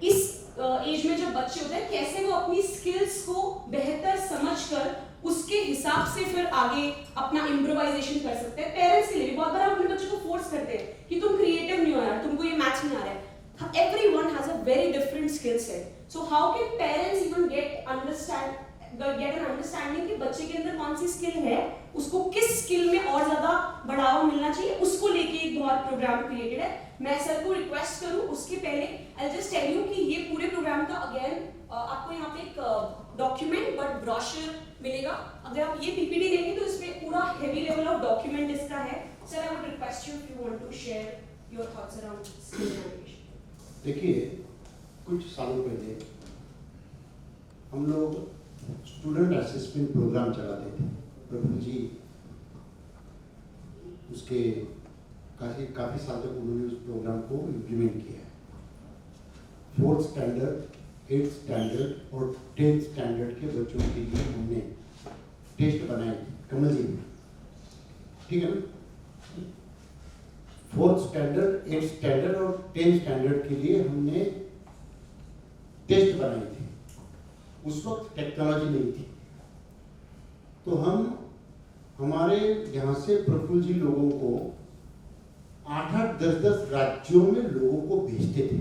इस एज में जब बच्चे होते हैं, कैसे वो अपनी स्किल्स को बेहतर समझकर उसके हिसाब से फिर आगे अपना इम्प्रोवाइजेशन कर सकते हैं। पेरेंट्स के लिए बहुत बार हम अपने बच्चों को फोर्स करते हैं कि तुम क्रिएटिव नहीं हो यार, तुमको ये मैथ्स नहीं आ रहा है। Everyone has a very different skill set. So how can parents even get an understanding कि बच्चे के अंदर कौन सी स्किल है, उसको किस स्किल में और ज्यादा बढ़ावा मिलना चाहिए, उसको लेके एक बहुत प्रोग्राम क्रिएटेड है। मैं सर को रिक्वेस्ट करूं उसके पहले आई जस्ट टेल यू कि ये पूरे प्रोग्राम का अगेन आपको यहाँ पे एक डॉक्यूमेंट बट ब्रोशर मिलेगा। अगर आप ये पीपीटी देंगे तो इसमें पूरा हेवी लेवल ऑफ डॉक्यूमेंट इसका है। Sir I would request you if you want to share your thoughts around skill navigation. देखिए, कुछ सालों पहले हम लोग स्टूडेंट असेसमेंट प्रोग्राम चलाते थे। प्रभु जी उसके काफ़ी साल तक उन्होंने उस प्रोग्राम को इम्प्लीमेंट किया है। 4th स्टैंडर्ड, 8th स्टैंडर्ड और 10th स्टैंडर्ड के बच्चों के लिए हमने टेस्ट बनाए थे कमल जी में, ठीक है ना। 4th स्टैंडर्ड, 8th स्टैंडर्ड और 10th स्टैंडर्ड के लिए हमने टेस्ट बनाए थे। उस वक्त टेक्नोलॉजी नहीं थी, तो हम हमारे यहाँ से प्रफुल्ल जी लोगों को 8-8, 10-10 राज्यों में लोगों को भेजते थे।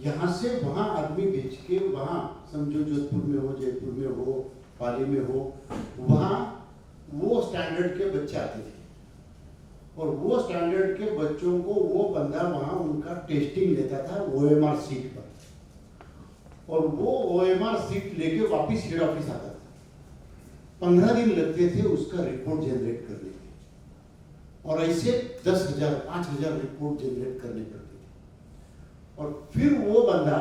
यहाँ से वहाँ आदमी भेज के, वहाँ समझो जोधपुर में हो, जयपुर में हो, पाली में हो, वहाँ वो स्टैंडर्ड के बच्चे आते थे, और वो स्टैंडर्ड के बच्चों को वो बंदा वहाँ उनका टेस्टिंग लेता था OMR सीट पर, और वो OMR सीट लेके वापस हेड ऑफिस आता था। 15 दिन लगते थे उसका रिपोर्ट जनरेट करने के, और ऐसे 10,000, 5,000 रिपोर्ट जनरेट करने पड़ते थे। और फिर वो बंदा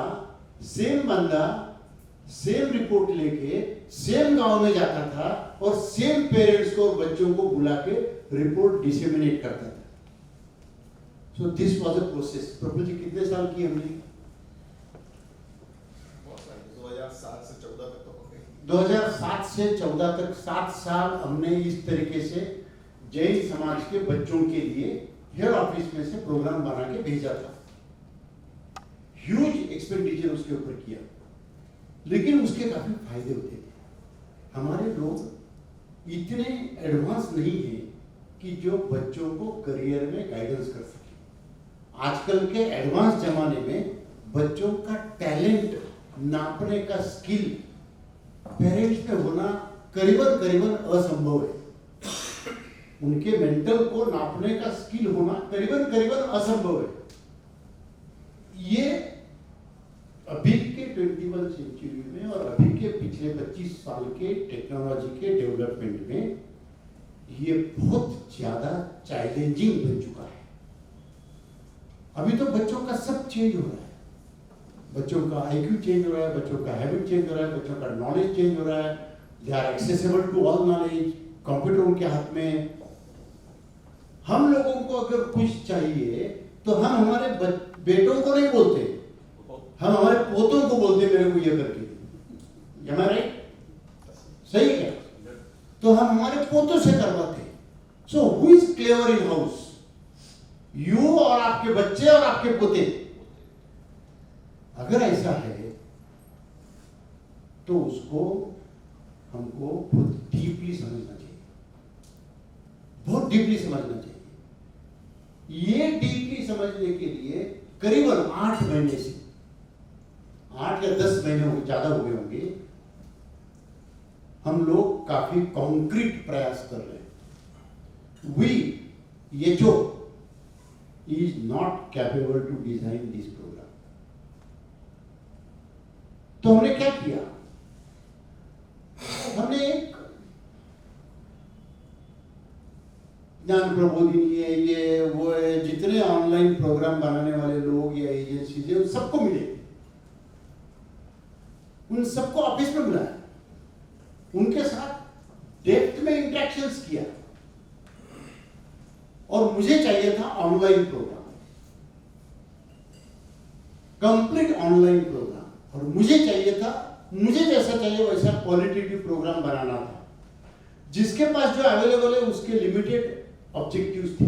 सेम रिपोर्ट लेके सेम गांव में जाता था और सेम पेरेंट्स को और बच्चों को बुला के रिपोर्ट डिसेमिनेट करता था। So this was a process. Prabhu ji कितने साल की हमने? 2007 से 14 तक तो हो गए। 2007 से 14 तक 7 साल हमने इस तरीके से जैन समाज के बच्चों के लिए हेड ऑफिस में से प्रोग्राम बना के भेजा था। ह्यूज एक्सपेंडिचर उसके ऊपर किया, लेकिन उसके काफी फायदे होते थे। हमारे लोग इतने एडवांस नहीं है कि जो बच्चों को करियर में गाइडेंस कर सके। आजकल के एडवांस जमाने में बच्चों का टैलेंट नापने का स्किल पेरेंट्स में होना करीबन असंभव है। उनके मेंटल को नापने का स्किल होना करीबन असंभव है। ये अभी के 21वीं सेंचुरी में और अभी के पिछले 25 साल के टेक्नोलॉजी के डेवलपमेंट में ये बहुत ज्यादा चैलेंजिंग बन चुका है। अभी तो बच्चों का सब चेंज हो रहा है, बच्चों का IQ चेंज हो रहा है, बच्चों का हैबिट चेंज हो रहा है, बच्चों का नॉलेज चेंज हो रहा है। They are accessible to all knowledge, computer उनके हाथ में। हम लोगों को अगर कुछ चाहिए तो हम हमारे बेटों को नहीं बोलते, हम हमारे पोतों को बोलते मेरे को ये करके। am I right? सही है? तो हम हमारे पोतों से करवाते। So who is clever in house? You और आपके बच्चे और आपके पोते। अगर ऐसा है तो उसको हमको बहुत डीपली समझना चाहिए, बहुत डीपली समझना चाहिए। ये डीपली समझने के लिए करीबन 8 महीने से 8 या 10 महीने ज्यादा हो गए होंगे, हम लोग काफी कॉन्क्रीट प्रयास कर रहे हैं। We HO is not capable to design this program. तो हमने क्या किया? हमने एक ज्ञान प्रबोधिनी है, ये वो है, जितने ऑनलाइन प्रोग्राम बनाने वाले लोग या एजेंसीज है, उन सबको मिले, उन सबको ऑफिस में बुलाया, उनके साथ डेप्थ में इंटरेक्शंस किया। और मुझे चाहिए था online programme, complete online programme. और मुझे चाहिए था, मुझे जैसा चाहिए वैसा क्वालिटेटिव प्रोग्राम बनाना था। जिसके पास जो अवेलेबल है उसके लिमिटेड ऑब्जेक्टिव्स थे।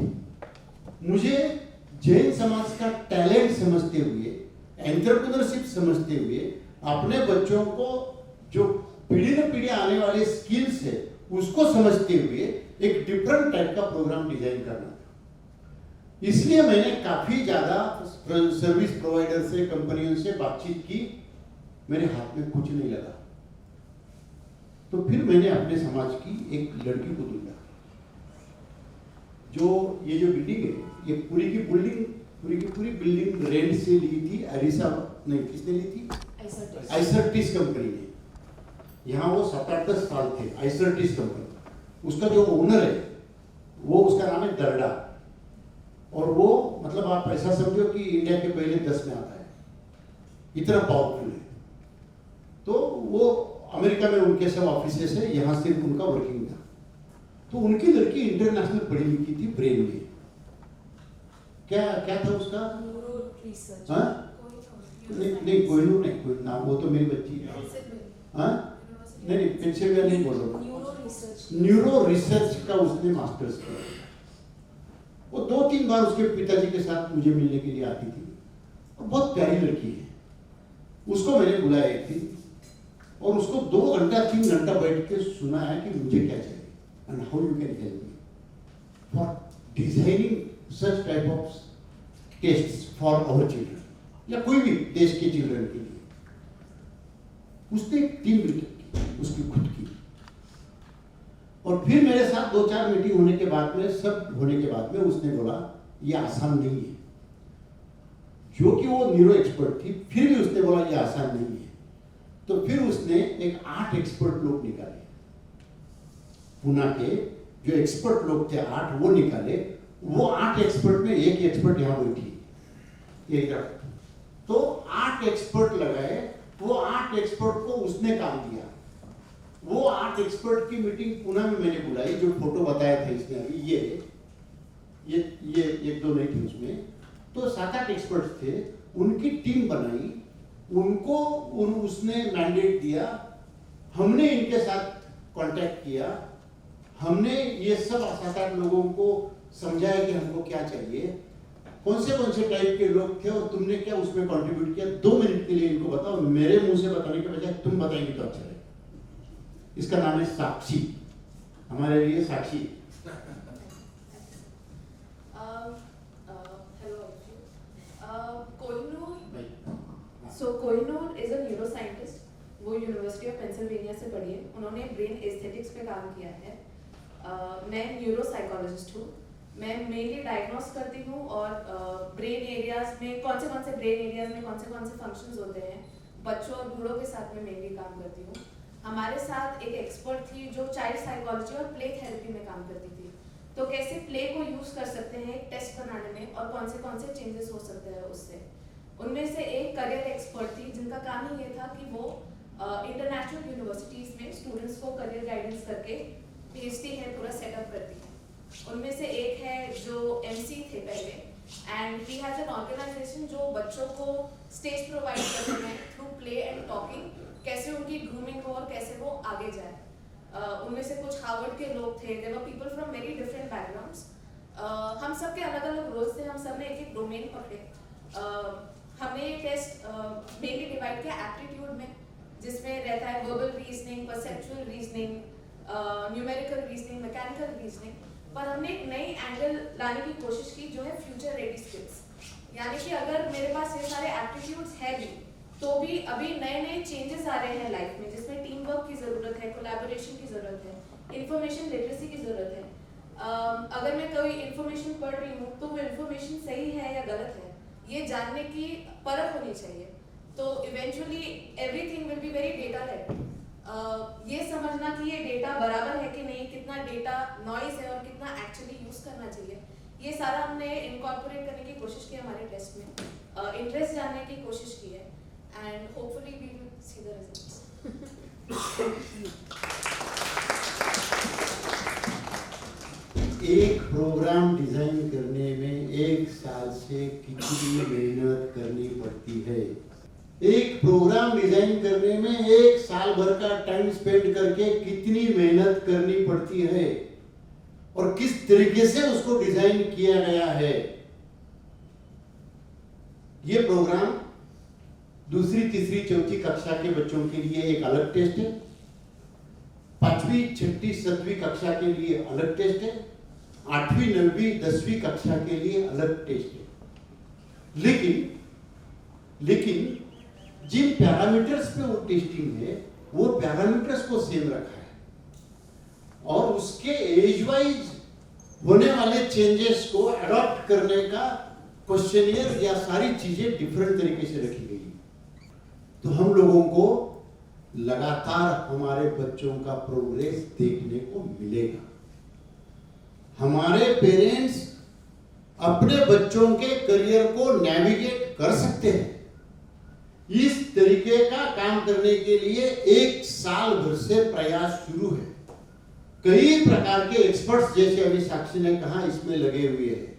मुझे जैन समाज का टैलेंट समझते हुए, एंटरप्रेन्योरशिप समझते हुए, अपने बच्चों को जो पीढ़ी न पीढ़ी आने वाले स्किल्स है उसको समझते हुए एक डिफरेंट टाइप का प्रोग्राम डिजाइन करना था। इसलिए मैंने काफी ज्यादा सर्विस प्रोवाइडर से, कंपनियों से बातचीत की। मेरे हाथ में कुछ नहीं लगा, तो फिर मैंने अपने समाज की एक लड़की को ढूंढा। ये जो बिल्डिंग है, ये पूरी की पूरी बिल्डिंग रेंट से ली थी। अरिसा नहीं, किसने ली थी? आइसर्टिस कंपनी ने। यहाँ वो 7-8 साल थे आइसर्टिस कंपनी। उसका जो ओनर है वो, उसका नाम है दर्डा, और वो मतलब आप ऐसा समझो कि इंडिया के पहले 10 में आता है, इतना पावरफुल है। तो वो अमेरिका में उनके सब ऑफिसेस है, यहाँ सिर्फ उनका वर्किंग था। तो उनकी लड़की इंटरनेशनल पढ़ी लिखी थी, ब्रेन में क्या था उसका? नहीं कोहिनूर नहीं, कोई नाम, वो तो मेरी बच्ची है। नहीं पेंसिल्वेनिया नहीं बोल रहा, न्यूरो रिसर्च का उसने मास्टर्स किया। वो 2-3 बार उसके पिताजी के साथ मुझे मिलने के लिए आती थी, और बहुत प्यारी लड़की है। उसको मैंने बुलाया एक दिन, और उसको 2 घंटा 3 घंटा बैठ के सुना है कि मुझे क्या चाहिए and how you can help me for designing such type of tests for our children, या कोई भी देश के चिल्ड्रन के लिए। उसने एक टीम बिल्ड की, उसकी खुद की। और फिर मेरे साथ 2-4 मीटिंग होने के बाद में, सब होने के बाद में उसने बोला ये आसान नहीं है। जो कि वो न्यूरो एक्सपर्ट थी, फिर भी उसने बोला ये आसान नहीं है। तो फिर उसने एक 8 एक्सपर्ट लोग निकाले, पुणे के जो एक्सपर्ट लोग थे 8 वो निकाले। वो 8 एक्सपर्ट में एक एक्सपर्ट यहाँ बैठी, तो 8 एक्सपर्ट लगाए। वो 8 एक्सपर्ट को उसने काम दिया। वो 8 एक्सपर्ट की मीटिंग पुणे में मैंने बुलाई, जो फोटो बताया था इसने अभी, ये 1-2 नहीं थी उसमें, तो 7-8 एक्सपर्ट्स थे। उनकी टीम बनाई, उनको उसने मैंडेट दिया, हमने इनके साथ कांटेक्ट किया, हमने ये सब 7-8 लोगों को समझाया कि हमको क्या चाहिए, कौन से टाइप के लोग थे और तुमने क्या उसमें कंट्रीब्यूट किया। 2 मिनट के लिए इनको बताओ, मेरे मुंह से बताने के बजाय तुम बताएंगे तो अच्छा है। इसका नाम है साक्षी, हमारे लिए साक्षी। कोहिनूर इज अ न्यूरोसाइंटिस्ट, वो यूनिवर्सिटी ऑफ पेंसिल्वेनिया से पढ़ी है, उन्होंने ब्रेन एस्थेटिक्स पे काम किया है। मैं न्यूरोसाइकोलॉजिस्ट हूँ, मैं मेनली डायग्नोस करती हूँ और ब्रेन एरियाज में कौन से ब्रेन एरियाज में कौन से फंक्शंस होते हैं बच्चों और बूढ़ों के साथ में मेनली काम करती हूँ। हमारे साथ एक एक्सपर्ट थी जो चाइल्ड साइकोलॉजी और प्ले थेरेपी में काम करती थी, तो कैसे प्ले को यूज कर सकते हैं एक टेस्ट बनाने में और कौन से चेंजेस हो सकते हैं उससे। उनमें से एक करियर एक्सपर्ट थी जिनका काम ही ये था कि वो इंटरनेशनल यूनिवर्सिटीज में स्टूडेंट्स को करियर गाइडेंस करके भेजती है, पूरा सेटअप करती है। उनमें से एक है जो MC थे पहले, and he has an organisation जो बच्चों को स्टेज प्रोवाइड करते हैं थ्रू प्ले एंड टॉकिंग, कैसे उनकी ग्रूमिंग हो और कैसे वो आगे जाए। उनमें से कुछ हार्वर्ड के लोग थे, there were people from very different backgrounds. हम सब के अलग अलग रोल्स थे, हम सब ने एक डोमेन पकड़े। हमने ये टेस्ट मेनली डिवाइड किया एप्टीट्यूड में, जिसमें रहता है verbal reasoning, perceptual reasoning, numerical reasoning, mechanical reasoning, पर हमने एक नई एंगल लाने की कोशिश की जो है फ्यूचर रेडी स्किल्स। यानी कि अगर मेरे पास ये सारे एप्टीट्यूड्स है भी, तो भी अभी नए चेंजेस आ रहे हैं लाइफ में, जिसमें टीम वर्क की ज़रूरत है, कोलैबोरेशन की ज़रूरत है, इंफॉर्मेशन लिटरेसी की ज़रूरत है। अगर मैं कोई इंफॉर्मेशन पढ़ रही हूँ तो वो इंफॉर्मेशन सही है या गलत है, ये जानने की परख होनी चाहिए। तो eventually everything will be very data led. ये समझना कि ये डेटा बराबर है कि नहीं, कितना डेटा नॉइज है और कितना एक्चुअली यूज करना चाहिए, ये सारा हमने इनकॉर्पोरेट करने की कोशिश की हमारे टेस्ट में, इंटरेस्ट जानने की कोशिश की है, and hopefully we will see the results. एक प्रोग्राम डिजाइन करने में 1 साल से कितनी मेहनत करनी पड़ती है। एक प्रोग्राम डिजाइन करने में 1 साल भर का टाइम स्पेंड करके कितनी मेहनत करनी पड़ती है और किस तरीके से उसको डिजाइन किया गया है। ये प्रोग्राम 2री, 3री, 4th कक्षा के बच्चों के लिए एक अलग टेस्ट है, 5वीं, 6ठी, 7वीं कक्षा के लिए अलग टेस्ट है, 8वीं, 9वीं, 10वीं कक्षा के लिए अलग टेस्ट है। लेकिन जिन पैरामीटर्स पे वो टेस्टिंग है, वो पैरामीटर्स को सेम रखा है और उसके एज वाइज होने वाले चेंजेस को अडॉप्ट करने का क्वेश्चनियर या सारी चीजें डिफरेंट तरीके से रखी गई। तो हम लोगों को लगातार हमारे बच्चों का प्रोग्रेस देखने को मिलेगा। हमारे पेरेंट्स अपने बच्चों के करियर को नेविगेट कर सकते हैं। इस तरीके का काम करने के लिए 1 साल भर से प्रयास शुरू है। कई प्रकार के एक्सपर्ट्स, जैसे अभी साक्षी ने कहा, इसमें लगे हुए हैं।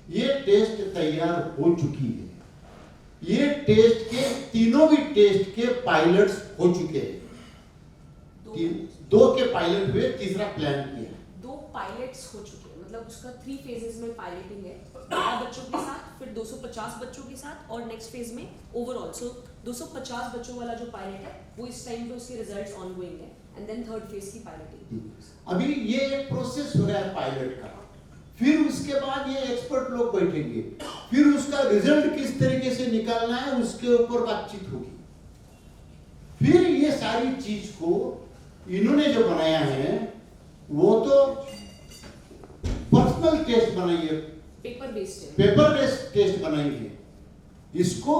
ये टेस्ट तैयार हो चुकी है। ये टेस्ट के तीनों भी टेस्ट के पायलट्स हो चुके हैं। 2 के पायलट हुए, 3रा प्लान किया। 2 पायलट्स हो चुके हैं, मतलब उसका 3 फेजेस में पायलटिंग है, 12 बच्चों के साथ, फिर 250 बच्चों के साथ, और नेक्स्ट फेज में ओवरऑल। सो 250 बच्चों वाला जो पायलट है वो इस टाइम पे उसके रिजल्ट्स ऑनगोइंग है, एंड देन 3rd फेज की पायलटिंग। अभी ये एक प्रोसेस हो रहा है पायलट का, फिर उसके बाद ये एक्सपर्ट लोग बैठेंगे, फिर उसका रिजल्ट किस तरीके से निकालना है उसके ऊपर बातचीत होगी। फिर ये सारी चीज को इन्होंने जो बनाया है वो तो पर्सनल टेस्ट बनाई है, पेपर बेस्ड टेस्ट बनाई है। इसको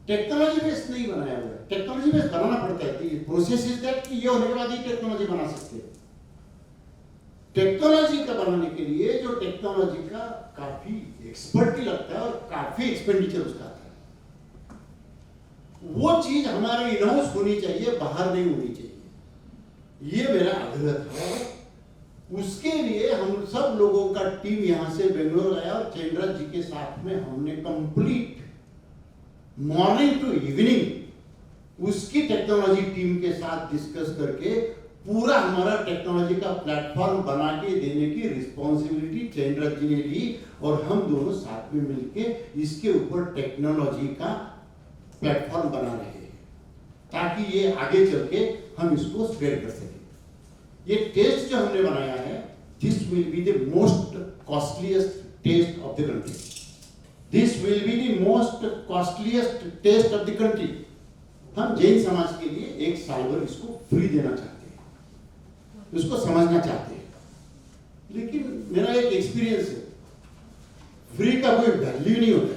टेक्नोलॉजी बेस्ड नहीं बनाया हुआ है। टेक्नोलॉजी बेस्ड बनाना पड़ता है। प्रोसेस इज दैट कि ये होने के बाद ही टेक्नोलॉजी बना सकते हैं। टेक्नोलॉजी का बनाने के लिए जो टेक्नोलॉजी का काफी एक्सपर्टी लगता है और काफी एक्सपेंडिचर उसका आता है, वो चीज हमारे इन हाउस होनी चाहिए, बाहर नहीं होनी चाहिए। ये मेरा आग्रह है। उसके लिए हम सब लोगों का टीम यहां से बेंगलोर आया और चंद्रा जी के साथ में हमने कंप्लीट मॉर्निंग टू इवनिंग उसकी टेक्नोलॉजी टीम के साथ डिस्कस करके पूरा हमारा टेक्नोलॉजी का प्लेटफॉर्म बना के देने की रिस्पॉन्सिबिलिटी चंद्रक जी ने ली और हम दोनों साथ में मिलके इसके ऊपर टेक्नोलॉजी का प्लेटफॉर्म बना रहे हैं ताकि ये आगे चल के हम इसको स्प्रेड कर सकें। ये टेस्ट जो हमने बनाया है, this will be the most costliest test of the country. This will be the most costliest test of the country. हम जैन समाज के लिए 1 साल भर इसको फ्री देना चाहते हैं, इसको समझना चाहते हैं। लेकिन मेरा एक एक्सपीरियंस है, फ्री का कोई वैल्यू नहीं होता,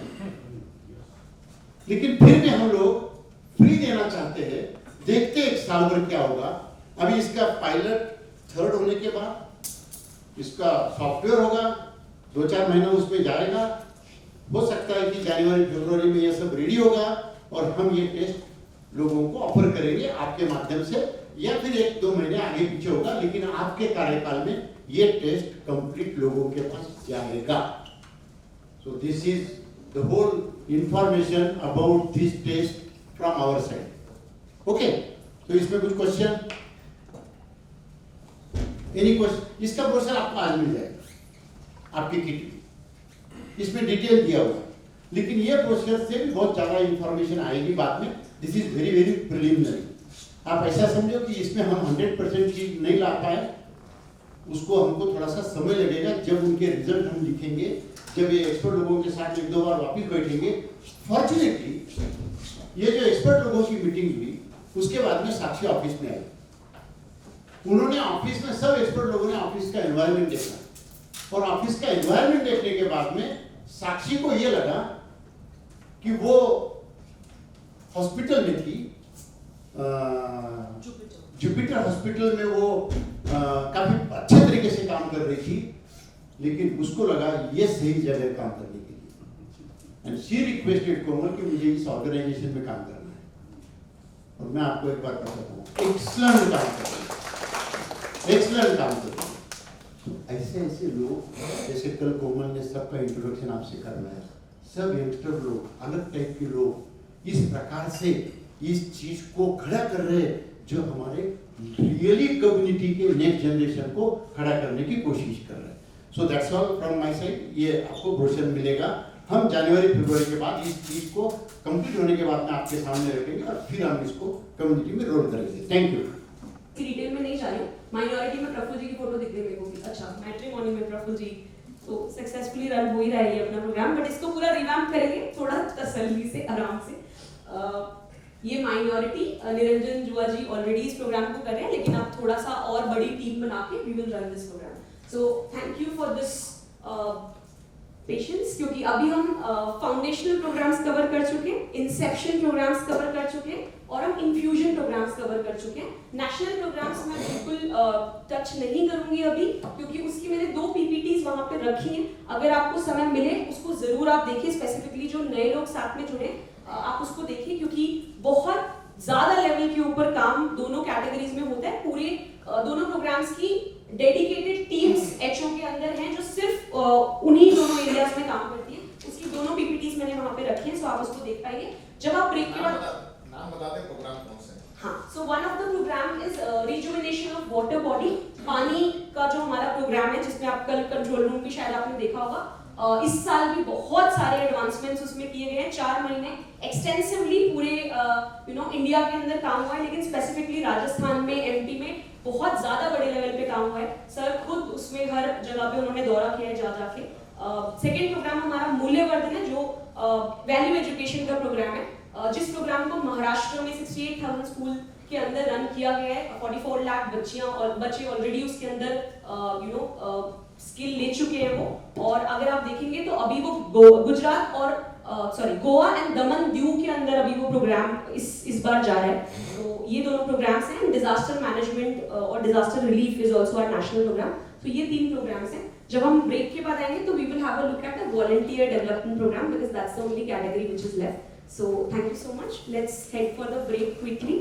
लेकिन फिर भी हम लोग फ्री देना चाहते हैं। देखते 1 साल भर क्या होगा। अभी इसका पायलट 3rd होने के बाद इसका सॉफ्टवेयर होगा, 2-4 महीना उसमें जाएगा। हो सकता है कि जनवरी फरवरी में ये सब रेडी होगा और हम ये टेस्ट लोगों को ऑफर करेंगे आपके माध्यम से, या फिर 1-2 महीने आगे पीछे होगा, लेकिन आपके कार्यकाल में ये टेस्ट कंप्लीट लोगों के पास जाएगा। So this is the whole information about this test from our side. Okay, तो इसमें कुछ क्वेश्चन, एनी क्वेश्चन? इसका ब्रोशर आपको आज मिल जाएगा आपकी किट में, इसमें डिटेल दिया हुआ है, लेकिन ये ब्रोशर से भी बहुत ज्यादा इंफॉर्मेशन आएगी बाद में। This is very very preliminary. आप ऐसा समझो कि इसमें हम 100% चीज नहीं ला पाए, उसको हमको थोड़ा सा समय लगेगा। जब उनके रिजल्ट हम लिखेंगे, जब ये एक्सपर्ट लोगों के साथ 1-2 बार वापिस बैठेंगे, फॉर्चुनेटली ये जो एक्सपर्ट लोगों की मीटिंग हुई उसके बाद में साक्षी ऑफिस में आई। उन्होंने ऑफिस में, सब एक्सपर्ट लोगों ने ऑफिस का एनवायरनमेंट देखा और ऑफिस का एनवायरनमेंट देखने के बाद में साक्षी को ये लगा कि वो हॉस्पिटल में थी, जुपिटर हॉस्पिटल में वो काफी अच्छे तरीके से काम कर रही थी, लेकिन उसको लगा ये सही जगह काम करने के लिए। एंड शी रिक्वेस्टेड कोमल कि मुझे इस ऑर्गेनाइजेशन में काम करना है। और मैं आपको एक बात बताता हूँ, एक्सीलेंट काम कर रही है, एक्सीलेंट काम कर रही है। ऐसे ऐसे लोग, जैसे कल कोमल ने सबका इंट्रोडक्शन आपसे करवाया, सब यंगस्टर लोग, अलग टाइप के लोग इस प्रकार से इस चीज को खड़ा कर रहे हैं, जो हमारे रियली कम्युनिटी के नेक्स्ट जनरेशन को खड़ा करने की कोशिश कर रहे हैं। So that's all from my side. ये आपको ब्रोशर मिलेगा। हम जनवरी फरवरी के बाद इस चीज को कंप्लीट होने के बाद में आपके सामने रखेंगे और फिर हम इसको कम्युनिटी में रोल करेंगे। Thank you. डिटेल में नहीं जा रही हूँ। माइनॉरिटी में प्रफुल जी की फोटो दिख रही है मेरे को भी। अच्छा, मैट्रिमोनी में प्रफुल जी तो सक्सेसफुली रन हो ही रहा है अपना प्रोग्राम, बट इसको पूरा रिवैम्प करेंगे थोड़ा तसल्ली से, आराम से। ये माइनॉरिटी निरंजन जुआ जी ऑलरेडी इस प्रोग्राम को कर रहे हैं, लेकिन अब थोड़ा सा और बड़ी टीम बना के we will run this programme. So thank you for this patience, क्योंकि अभी हम फाउंडेशनल प्रोग्राम्स कवर कर चुके हैं, इंसेप्शन प्रोग्राम्स कवर कर चुके हैं और हम इन्फ्यूजन प्रोग्राम्स कवर कर चुके हैं। नेशनल प्रोग्राम्स मैं बिल्कुल टच नहीं करूंगी अभी, क्योंकि उसकी मैंने 2 PPTs वहां पे रखी हैं। अगर आपको समय मिले उसको जरूर आप देखिए, स्पेसिफिकली जो नए लोग साथ में जुड़े आप उसको देखिए, क्योंकि बहुत ज्यादा लेवल के ऊपर काम दोनों कैटेगरीज में होता है। पूरे दोनों प्रोग्राम्स की डेडिकेटेड टीम्स एचओ के अंदर हैं जो सिर्फ उन्हीं दोनों एरियाज में काम करती हैं। उसकी दोनों PPTs मैंने वहां पे रखी हैं, सो आप उसको देख पाएंगे। जब आप ब्रेक के बाद नाम बता दें प्रोग्राम कौन से हैं? हाँ, so one of the programme is rejuvenation of water body. पानी का जो हमारा प्रोग्राम है, जिसमें आप कल कंट्रोल रूम भी शायद आपने देखा होगा, इस साल भी बहुत सारे एडवांसमेंट्स उसमें किए गए हैं। 4 महीने एक्सटेंसिवली पूरे इंडिया के अंदर काम हुआ है, लेकिन स्पेसिफिकली राजस्थान में, MP में बहुत ज्यादा बड़े लेवल पे काम हुआ है। सर खुद उसमें हर जगह पे उन्होंने दौरा किया है जा जाके। सेकेंड प्रोग्राम हमारा मूल्यवर्धन है, जो वैल्यू एजुकेशन का प्रोग्राम है, जिस प्रोग्राम को महाराष्ट्र में 68,000 स्कूल के अंदर रन किया गया है। 44 लाख बच्चियां और बच्चे ऑलरेडी उसके अंदर स्किल ले चुके हैं वो। और अगर आप देखेंगे तो अभी वो गुजरात और गोवा एंड दमन दीव के अंदर अभी वो प्रोग्राम इस बार जा रहा है। तो ये दोनों प्रोग्राम्स हैं। डिजास्टर मैनेजमेंट और disaster relief is also our national programme. तो ये 3 प्रोग्राम्स हैं। जब हम ब्रेक के बाद आएंगे तो we will have a look at the volunteer development programme, because that's the only category which is left. So thank you so much. Let's head for the break quickly.